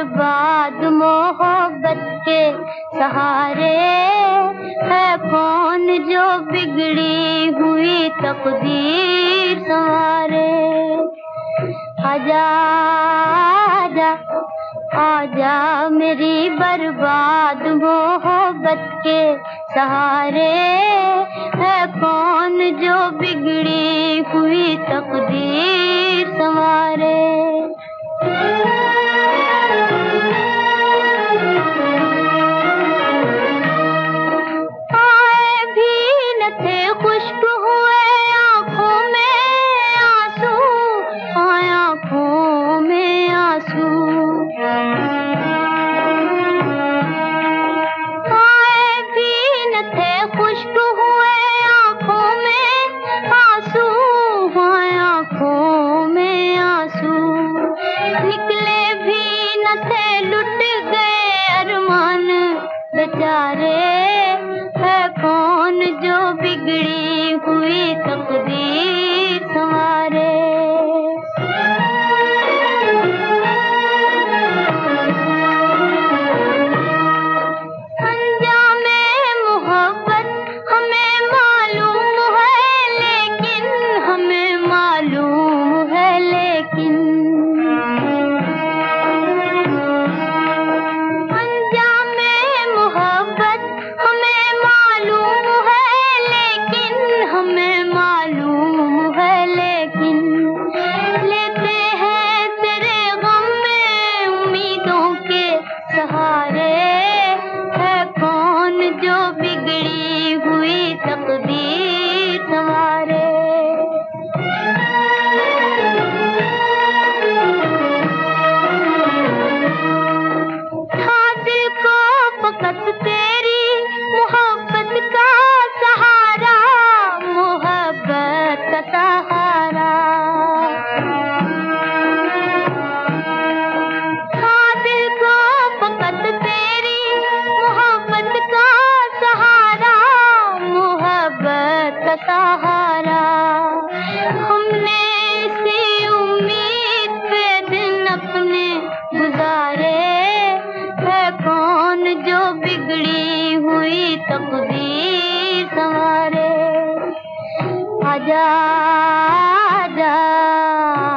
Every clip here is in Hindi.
बर्बाद मोहब्बत के सहारे, है कौन जो बिगड़ी हुई तकदीर संवारे। आजा आजा आजा मेरी बर्बाद मोहब्बत के सहारे, है कौन जो बिगड़ी हुई तकदीर संवारे। आए भी न थे खुश्क हुए आँखों में आंसू, आँखों में आंसू। आए भी न थे खुश्क हुए आँखों में आंसू, आँखों में आंसू। निकले भी न थे, लुट गए अरमान बेचारे, है कौन जो बिगड़ी हुई तकदीर संवारे। अंजामे मोहब्बत हमें मालूम है, लेकिन हमें मालूम है लेकिन। अंजामे मोहब्बत हमें मालूम है, लेकिन हमें मालूम है लेकिन। लेते हैं तेरे गम में उम्मीदों के सहारे, है कौन जो बिगड़ी हुई तकदीर संवारे। था दिल को फकत तेरी मोहब्बत का सहारा, मोहब्बत का सहारा। था दिल को फकत तेरी मोहब्बत का सहारा, मोहब्बत का सहारा। हमने इसी उम्मीद पे दिन अपने गुजारे, है कौन जो बिगड़ी हुई तकदीर संवारे। आजा आजा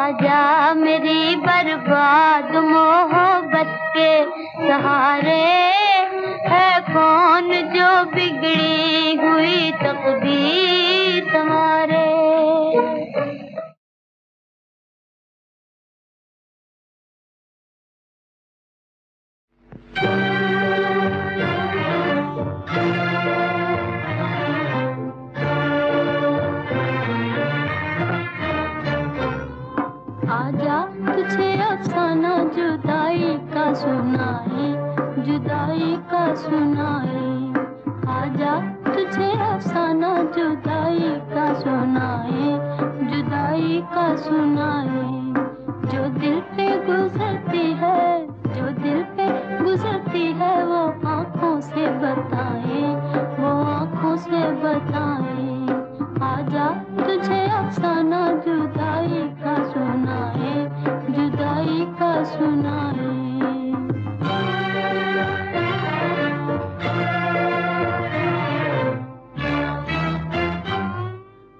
आजा मेरी बर्बाद मोहब्बत के सहारे, है कौन जो बिगड़ी हुई तकदीर संवारे। आजा तुझे अफसाना जुदाई का सुनाए, जुदाई का सुनाए। आजा तुझे अफसाना जुदाई का सुनाए, जुदाई का सुनाए। जो दिल पे गुजरती है, जो दिल पे गुजरती है, वो आँखों से बताए, वो आँखों से बताए। आजा तुझे अफसाना जुदाई का सुनाए, जुदाई का सुनाए।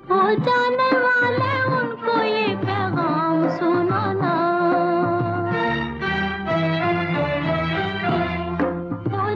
हो जाने वाले उनको ये पैगाम सुनाना, हो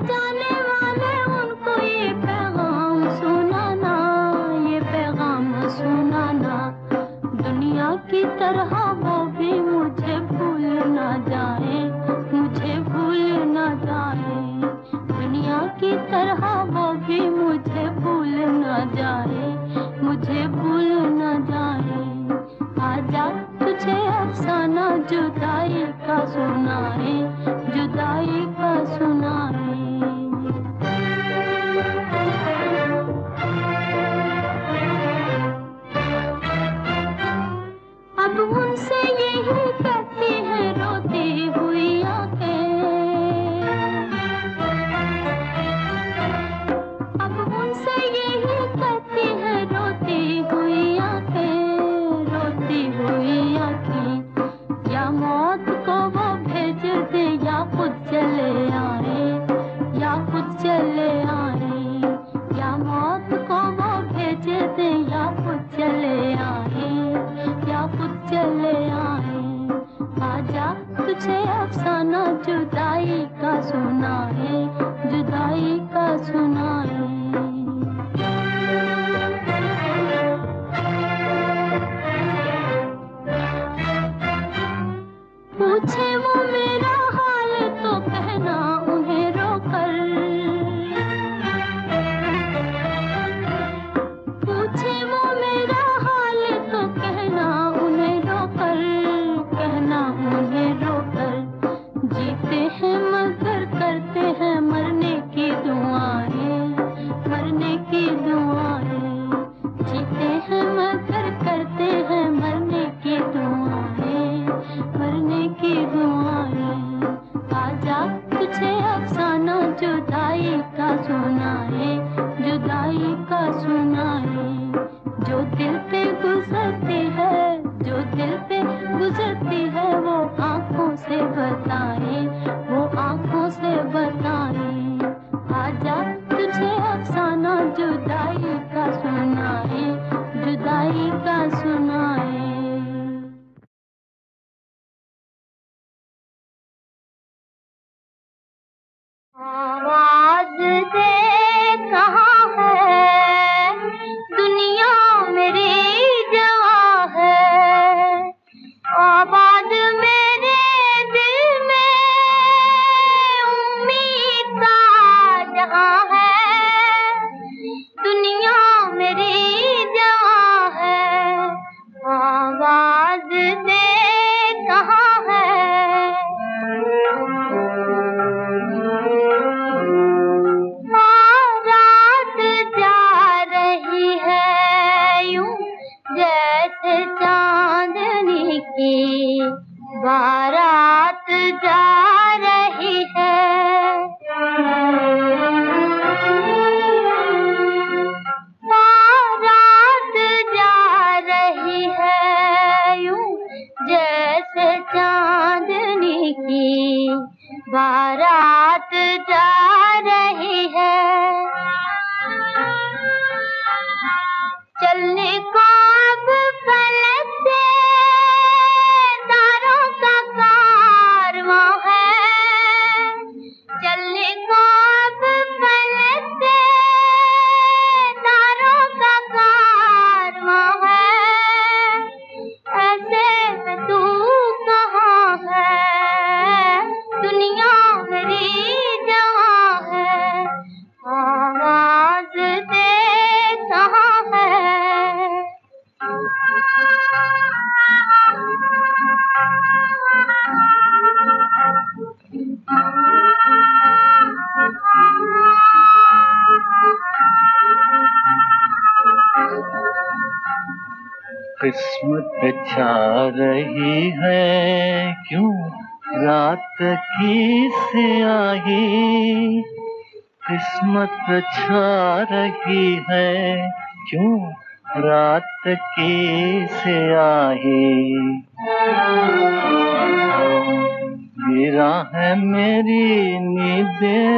चले आए, या मौत को वो भेजे दे, या खुद चले आए, या खुद चले आए। आजा तुझे अफसाना जुदाई का सुनाए, जुदाई का सुनाए। पूछे वो मेरा हाल तो कहना उन्हें रोकर, पूछे वो मेरा हाल तो कहना उन्हें रोकर, कहना उन्हें रोकर। जीते हैं मगर करते हैं मरने की दुआएं, मरने की दुआएं। जीते हैं मगर करते हैं मरने की दुआएं, मरने की दुआएं। आजा तुझे अफसाना जुदाई का सुनाए, जुदाई का सुनाए। जो दिल पे गुजरती है, जो दिल पे गुजरती है, वो आंखों से बताए, वो आंखों से बताए। आजा तुझे अफसाना जुदाई का सुनाए, जुदाई का सुनाए। आवाज दे कहाँ है, दुनिया मेरी जवां है। आबाद मेरे दिल में उम्मीद का जहां है, दुनिया मेरी जवां है। आवाज दे कहाँ है। रात जा रही है यूं जैसे चांदनी की बारात जा रही है। रात जा रही है यूं जैसे चांदनी की बारात जा रही है। चलने को अब फलक से तारों का कारवां है, चलने को अब फलक से तारों का कारवां है। ऐसे में तू कहाँ है, दुनिया मेरी जवां है। आवाज दे कहाँ है। किस्मत छा रही है क्यों रात की स्याही, किस्मत छा रही है क्यों रात की स्याही। गिरा है मेरी नींदें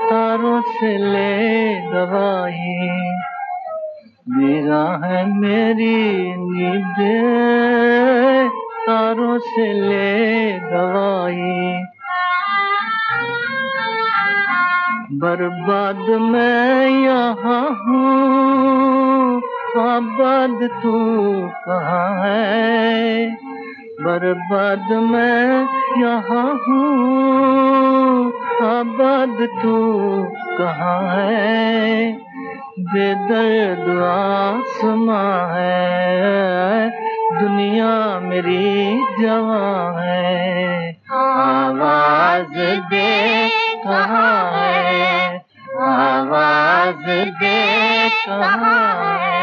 तारों से ले गवाही, गिरा है मेरी नींदें तारों से ले गवाही। बर्बाद मैं यहाँ हूँ, आबाद तू कहाँ है। बर्बाद मैं यहाँ हूँ, आबाद तू कहाँ है। बेदर्द आसमां है, दुनिया मेरी जवां है। आवाज दे कहाँ है, आवाज दे कहाँ है।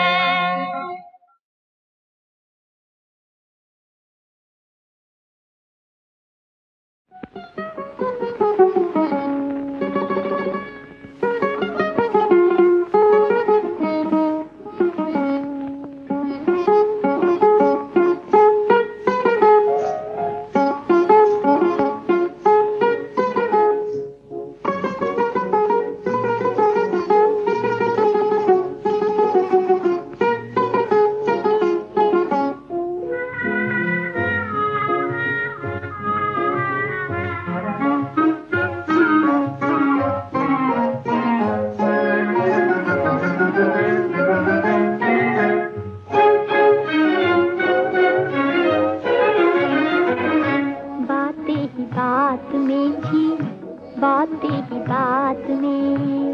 बात में,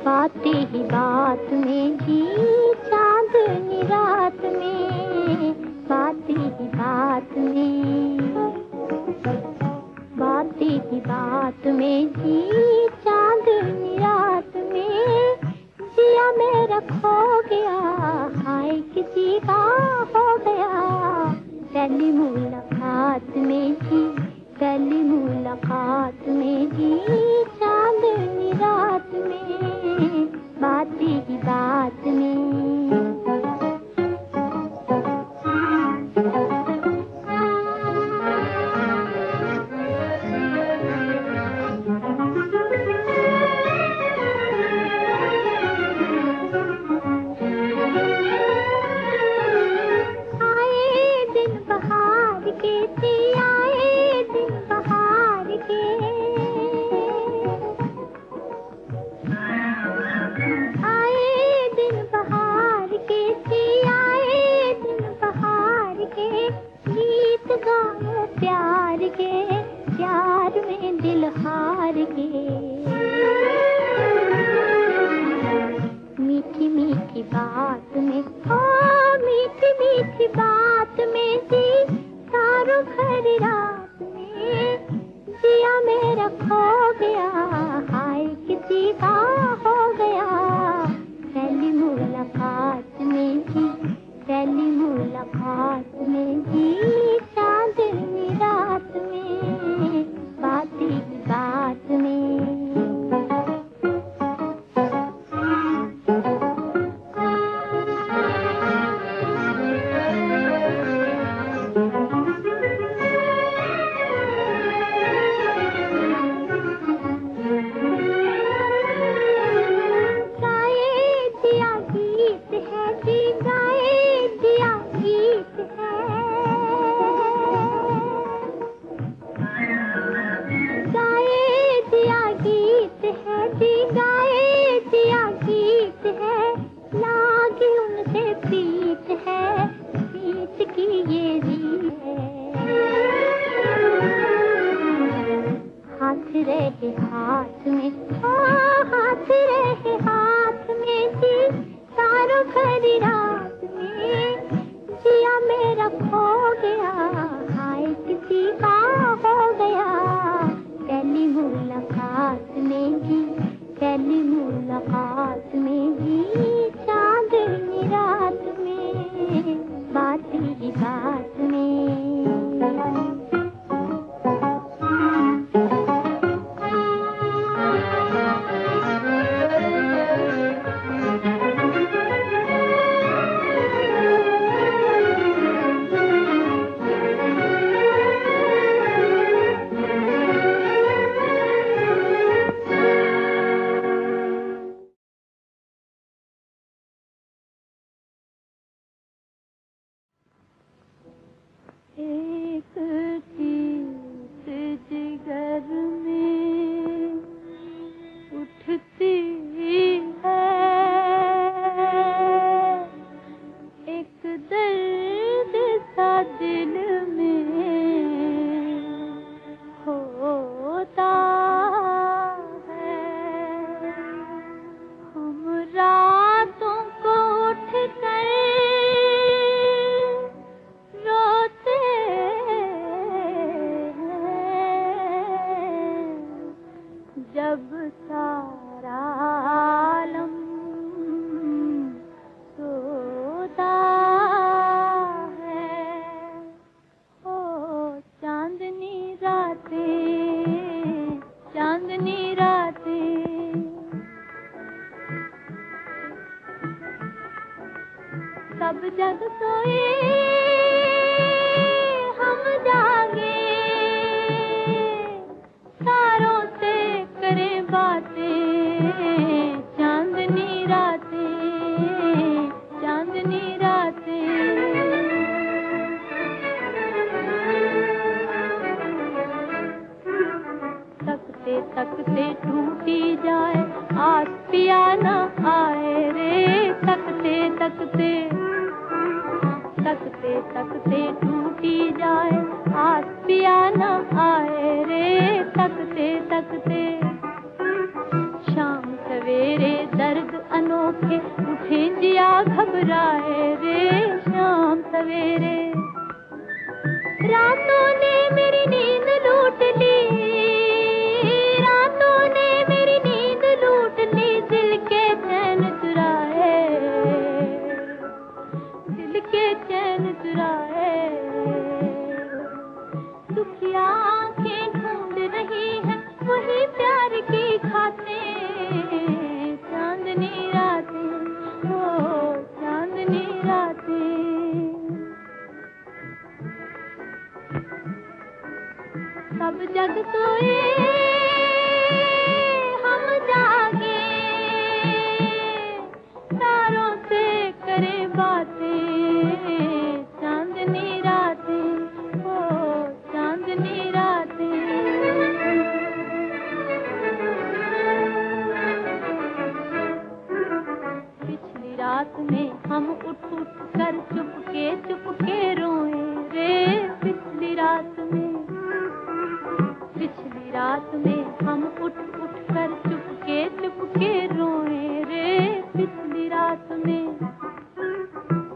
बातें ही बात में जी, चांदनी रात में, बातें ही बात में, बातें ही बात में जी, चांदनी रात में, जिया मेरा खो गया, हाय किसी का हो गया, पहली मुलाकात में जी, पहली मुलाकात में जी, चांदनी रात में, बातें ही बात में। मीठी मीठी बात में, ओ मीठी मीठी बात में जी, सारों भरी रात में, जिया मेरा खो गया, हाय किसी का हो गया, पहली मुलाकात में जी, पहली मुलाकात में जी, चांदनी रात में, बातें ही बात में। हाथ में, हाथ रहे हाथ में जी, सारों भरी रात में, जिया मेरा खो गया, हाय किसी का हो गया, पहली मुलाकात में जी, पहली मुलाकात में जी, चांदनी रात में, बातें ही बात में। एक टीस जिगर में उठती है, एक दर्द सा दिल में होता है, हम रातों को उठ कर रोते जब सारा आलम सोता है, ओ चांदनी रातें, चांदनी रातें, सब जग सोए हम जागे, तारों से करें बातें, चांदनी रातें, चांदनी रातें, तकते तकते टूटी जाए, आस पिया न आए रे, तकते तकते, तकते तकते टूटी जाए, आस पिया न आए रे, तकते तकते, अनोखे उठे जिया घबराए रे शाम सवेरे। रातों ने मेरी नींद लूट ली, रातों ने मेरी नींद लूट ली, दिल के चैन चुराए, दिल के चैन चुराए। दुखिया आंखें ढूंढ रही हैं वही प्यार की खातें, चांदनी रातें, ओ चांदनी रातें। सब जग सोए हम जागे, तारों से करें बातें, चांदनी रातें, ओ चांदनी रातें। पिछली रात में हम उठ उठ कर चुपके रोए रे, पिछली रात में, पिछली रात में हम उठ उठ कर चुपके रोए रे, पिछली रात में।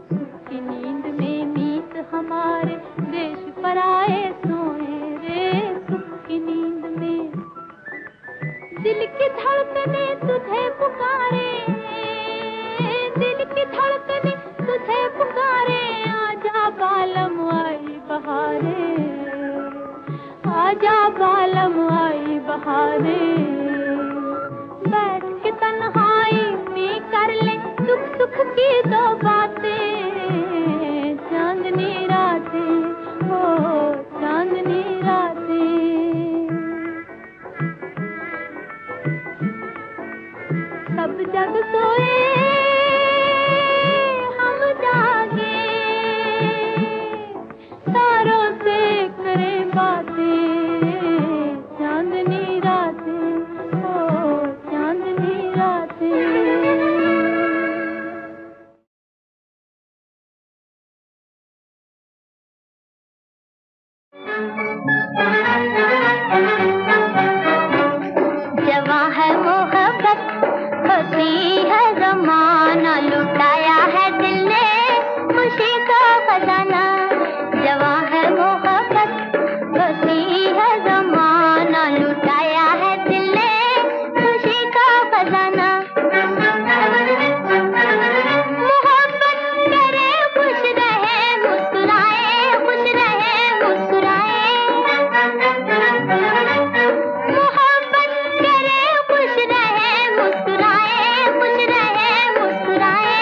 सुख की नींद में मीत हमारे देश पर आए सोए रे, सुख की नींद में। दिल की धड़कने तुझे पुकारे, दिल की धड़कने तुझे पुकारे, आजा बालम आई बहारे, आजा बालम आई बहारे। बैठ के तन्हाई में कर ले सुख सुख की दो बातें, चांदनी रातें, ओ चांदनी रातें। सब जग सोए हम जागे, तारों से करें बातें, चांदनी रातें, ओ चांदनी रातें। जवां है मोहब्बत, हंसी है ज़माना, लुटाया है दिल ने खुशी का खजाना। जवां है मोहब्बत, हंसी है ज़माना, लुटाया है दिल ने खुशी का खजाना। मोहब्बत करे खुश रहे मुस्कुराए, खुश रहे मुस्कुराए। मोहब्बत करे खुश रहे मुस्कुराए, खुश रहे मुस्कुराए।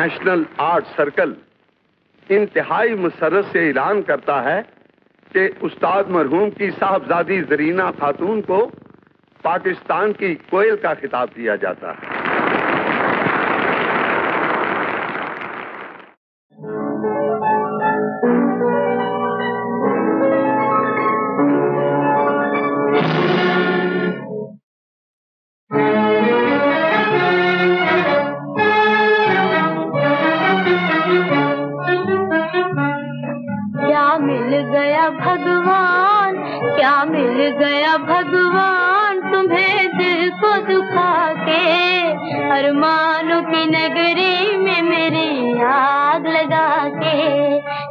नेशनल आर्ट सर्कल इंतहाई मुसर्रत से ऐलान करता है कि उस्ताद मरहूम की साहबजादी जरीना खातून को पाकिस्तान की कोयल का खिताब दिया जाता है। भगवान तुम्हें दिल को दुखा के, अरमानों की नगरी में मेरी आग लगा के।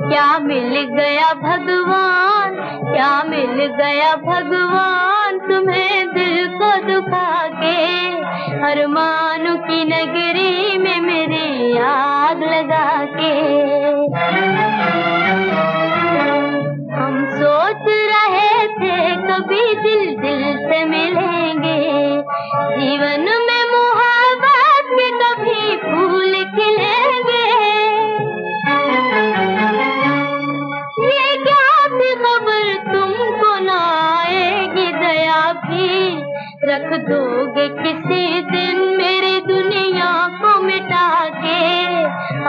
क्या मिल गया भगवान, क्या मिल गया भगवान तुम्हें दिल को दुखा के, अरमानों की नगरी में मेरी आग लगा के। हम सोच रहे थे कभी दिल दिल से मिलेंगे, जीवन में मोहब्बत के कभी फूल खिलेंगे। ये क्या थी खबर तुमको ना आएगी दया भी, रख दोगे किसी दिन मेरी दुनिया को मिटा के,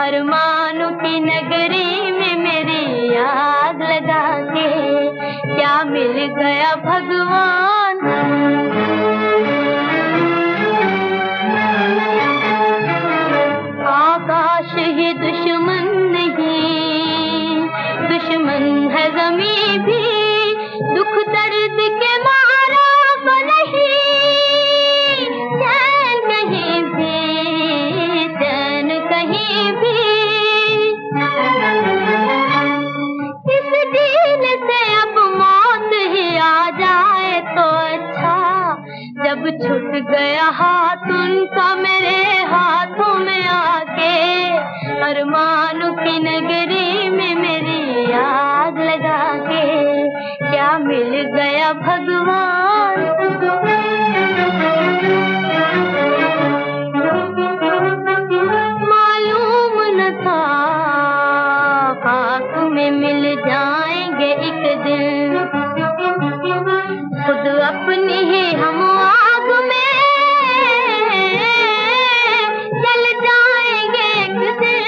अरमानों की नगरी में मेरी आग लगा के। क्या मिल गया भगवान, आकाश ही दुश्मन नहीं, दुश्मन है ज़मीं भी, दुख दर्द के मारा को नहीं, चैन कहीं भी, चैन कहीं भी। इस दिन से अब मौत ही आ जाए तो अच्छा, जब छूट गया हाथ उनका मेरे हाथों में आके, अरमानों की नगरी में मेरी आग लगा के। क्या मिल गया भगवान, मालूम न था खाक में मिल जाएंगे एक दिन, खुद अपनी ही हम आग में जल जाएंगे एक दिन।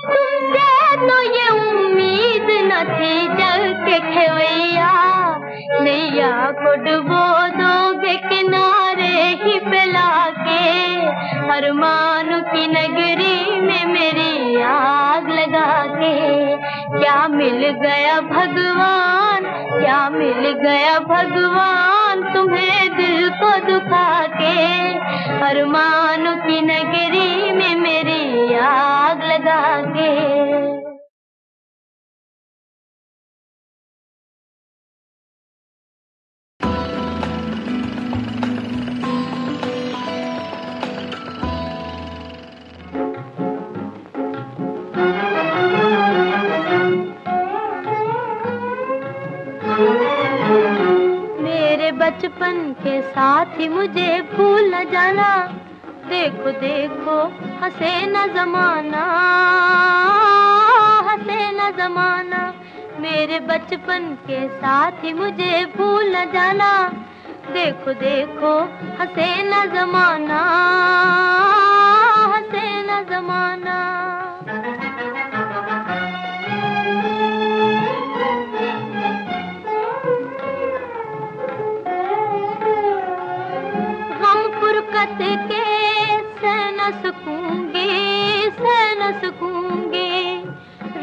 तुमसे तो ये उम्मीद न थी जल के खेवैया, नैया को डुबो दोगे किनारे ही पे लाके, अरमानों की नगरी में मेरी आग लगा के। क्या मिल गया भगवान, क्या मिल गया भगवान तुम्हें दिल को दुखा के, अरमानों की नगरी में मेरी आग लगा के। बचपन के साथ ही मुझे भूल न जाना, देखो देखो हंसे न जमाना, हंसे न जमाना। मेरे बचपन के साथ ही मुझे भूल न जाना, देखो देखो हंसे न जमाना, हंसे न जमाना। के सह न सकूंगी, सह न सकूंगी,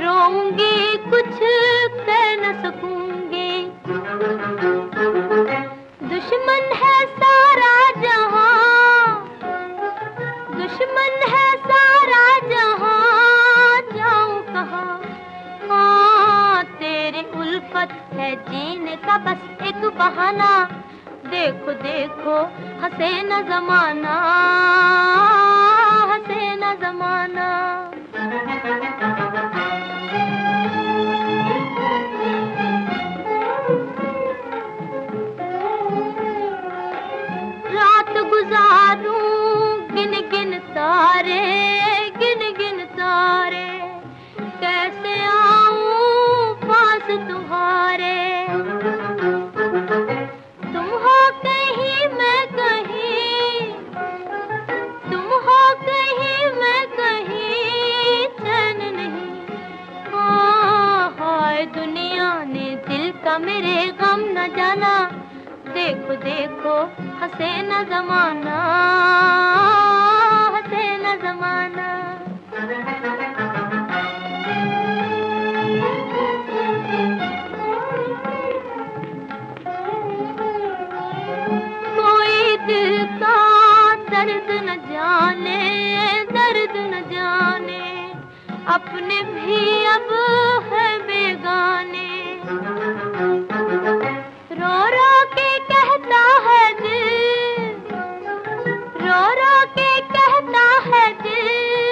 रोऊंगी कुछ कह न सकूंगी। दुश्मन है सारा जहां, दुश्मन है सारा जहां, जाऊं कहाँ। हाँ तेरी उल्फत है जीने का बस एक बहाना, देखो देखो हंसे न जमाना, हंसे न जमाना। रात गुजारूं गिन तुम हो कहीं मैं कहीं, तुम हो कहीं मैं कहीं, चैन नहीं। हाय दुनिया ने दिल का मेरे गम न जाना, देखो देखो हंसे न जमाना, हंसे न जमाना। कोई दिल का दर्द न जाने, दर्द न जाने, अपने भी अब है बेगाने। रो रो के कहता है दिल, रो रो के कहता है दिल,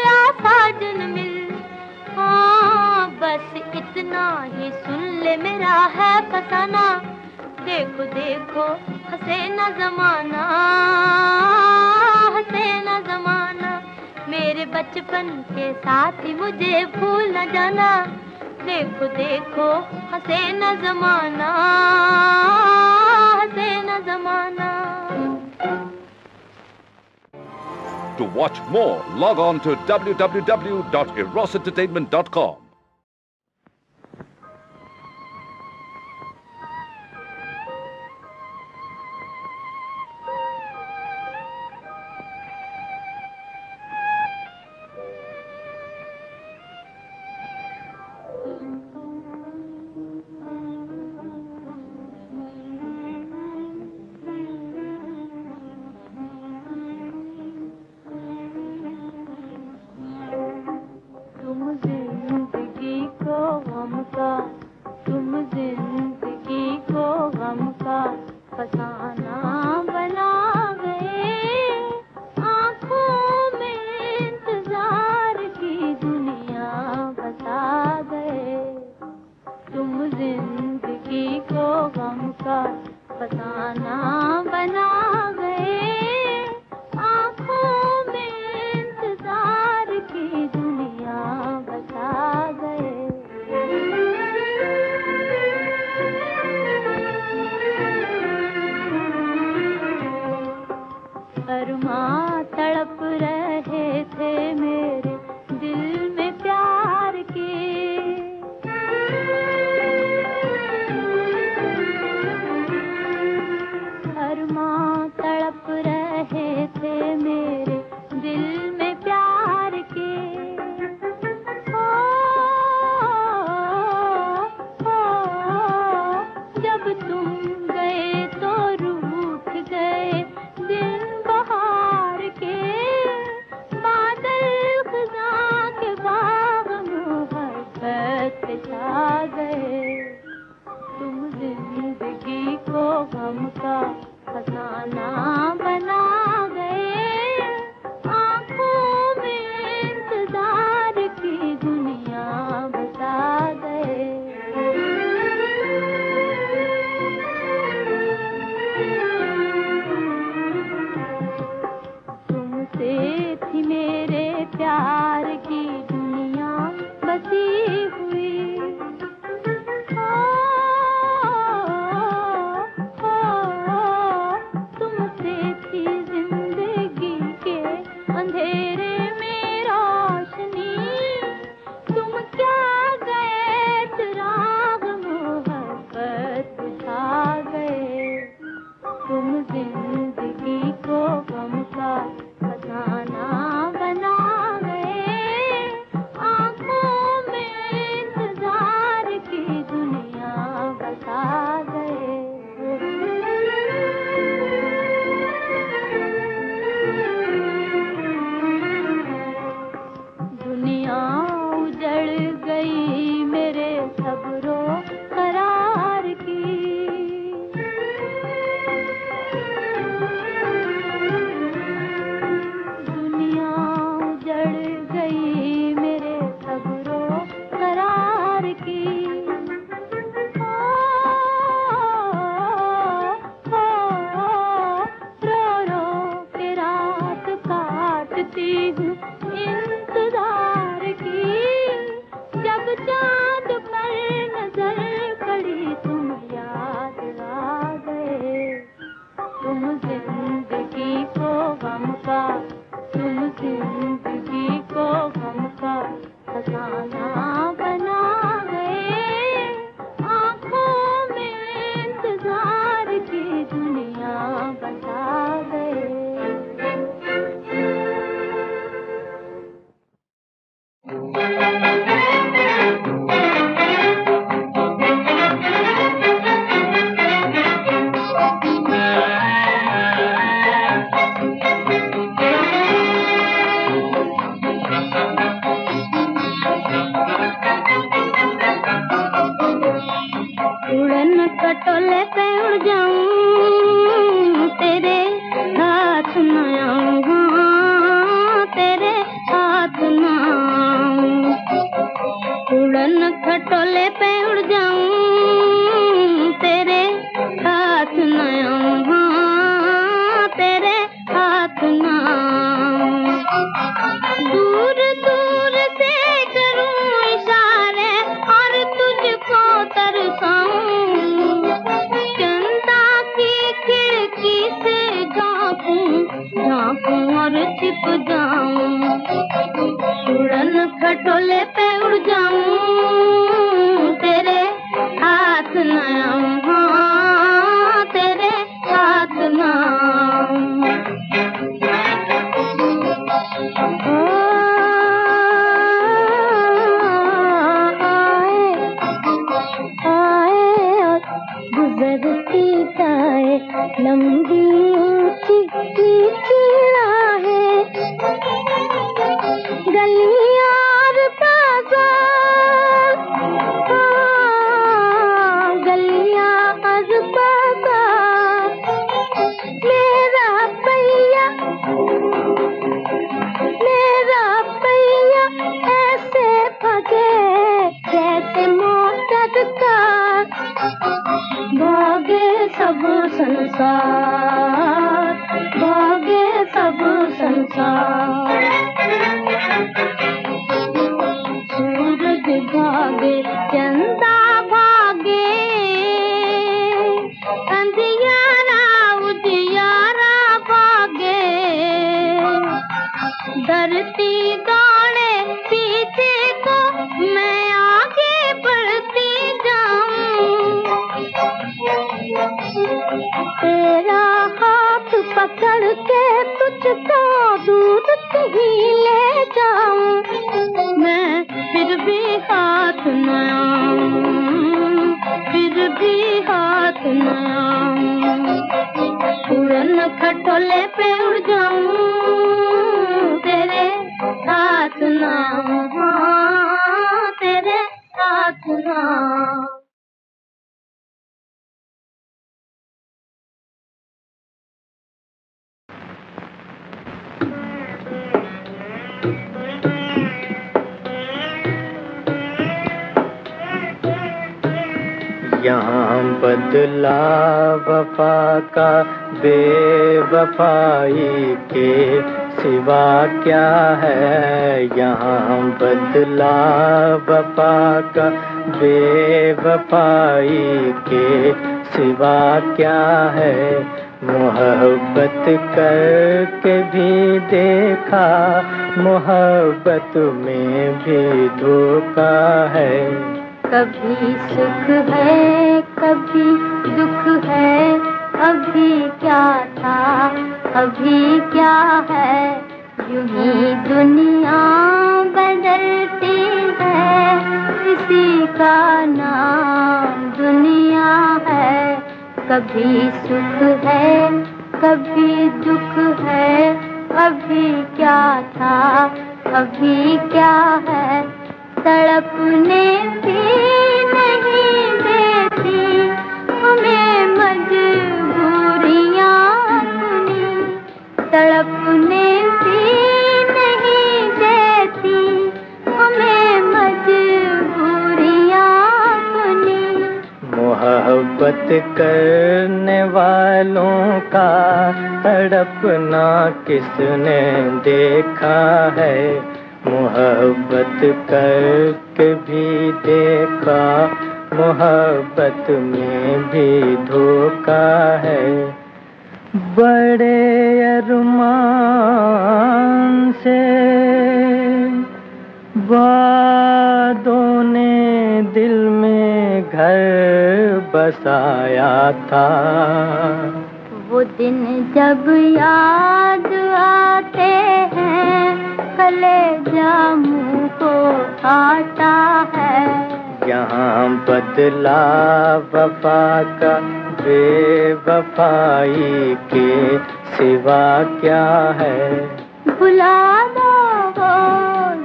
आ साजन मिल। हाँ बस इतना ही सुन ले मेरा है फसाना, देखो देखो हंसे न जमाना, हंसे न जमाना। मेरे बचपन के साथ ही मुझे भूल न जाना, देखो देखो हंसे न जमाना, हंसे न जमाना। To watch more, log on to www.erosentertainment.com. तुम जिंदगी को गम का फसाना बना गए, आंखों में इंतजार की दुनिया बता गए। तुम जिंदगी को गम का फसाना बना गए, आंखों में इंतजार की दुनिया बता गए। अरमां तड़प रहे थे मेरे दिल में प्यार के, अरमां खटोले पे उड़ जाऊं, तेरे हाथ न आऊं, हाँ, तेरे हाथ न आऊं। उड़न खटोले पे उड़ जाऊं, तेरे हाथ न आऊं, हाँ, तेरे हाथ न आऊं। दूर दूर से करूं इशारे और तुझको तरसाऊं, चंदा की खिड़की से झांकूं झांकूं और छिप जाऊं। उड़न खटोले पे उड़ जाऊं, तेरे हाथ न आऊं, हाँ, तेरे हाथ न आऊं। गुजरती जाए लंबी ऊंची नीची राहें, गलियां और बाजार, गलियां और बाजार। मेरा पैया ऐसे भागे जैसे मोटर कार, भागे सब संसार, भागे सब संसार। सूरज भागे चंदा भागे, अंधियारा उजियारा भागे। धरती दौड़े पीछे को, मैं आगे बढ़ती जाऊं। तेरा हाथ पकड़ के तुझको दूर कहीं ले जाऊं, मैं फिर भी हाथ न आऊं, फिर भी हाथ न आऊं। उड़न खटोले पे उड़ जाऊं, तेरे हाथ न आऊं, हाँ, तेरे हाथ न आऊं। यहाँ बदला वफा का बेवफाई के सिवा क्या है। यहाँ बदला वफा का बेवफाई के सिवा क्या है। मोहब्बत करके भी देखा, मोहब्बत में भी धोखा है। कभी सुख है कभी दुख है, अभी क्या था अभी क्या है। यूं ही दुनिया बदलती है, इसी का नाम दुनिया है। कभी सुख है कभी दुख है, अभी क्या था अभी क्या है। तड़पने भी नहीं देती हमें मजबूरियां अपनी, तड़पने भी नहीं देती हमें मजबूरियां अपनी। मोहब्बत करने वालों का तड़पना किसने देखा है। मोहब्बत करके भी देखा, मोहब्बत में भी धोखा है। बड़े अरमान से वादों ने दिल में घर बसाया था। वो दिन जब याद आते हैं, कलेजा मुँह को आता है। यहाँ बदला वफा का बेवफाई के सिवा क्या है। भुला दो वो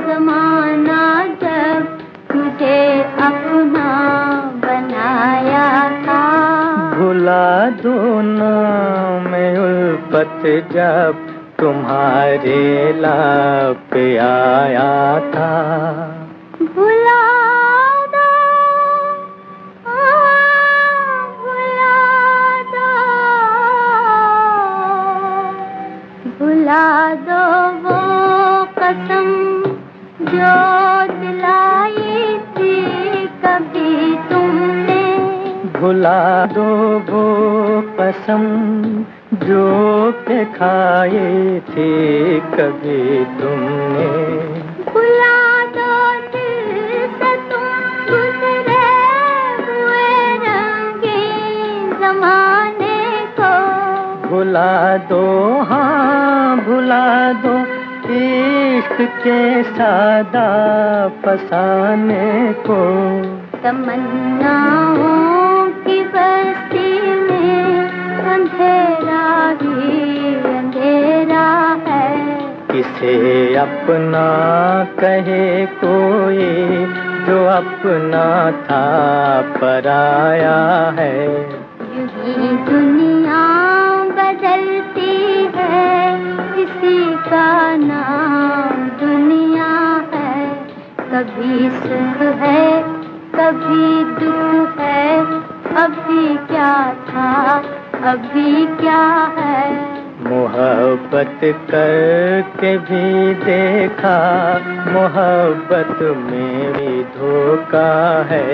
जमाना जब तुझे अपना बनाया था। भुला दो ना मैं उल्फत जब तुम्हारे लाप आया था। भुला दो, भुला दो, भुला दो वो कसम जो दिलाई थी कभी तुमने। भुला दो वो कसम जो के खाए थे कभी तुमने। भुला दो दिल से तुम गुजरे हुए रंगीन ज़माने को। भुला दो हाँ भुला दो इश्क के सादा फसाने को। तमन्नाओं की बस्ती में अंधेरा ही अंधेरा है। किसे अपना कहे कोई जो अपना था पराया है। यूं ही दुनिया बदलती है, इसी का नाम दुनिया है। कभी सुख है कभी दुख है, अभी क्या था अभी क्या है। मोहब्बत करके भी देखा मोहब्बत में भी धोखा है।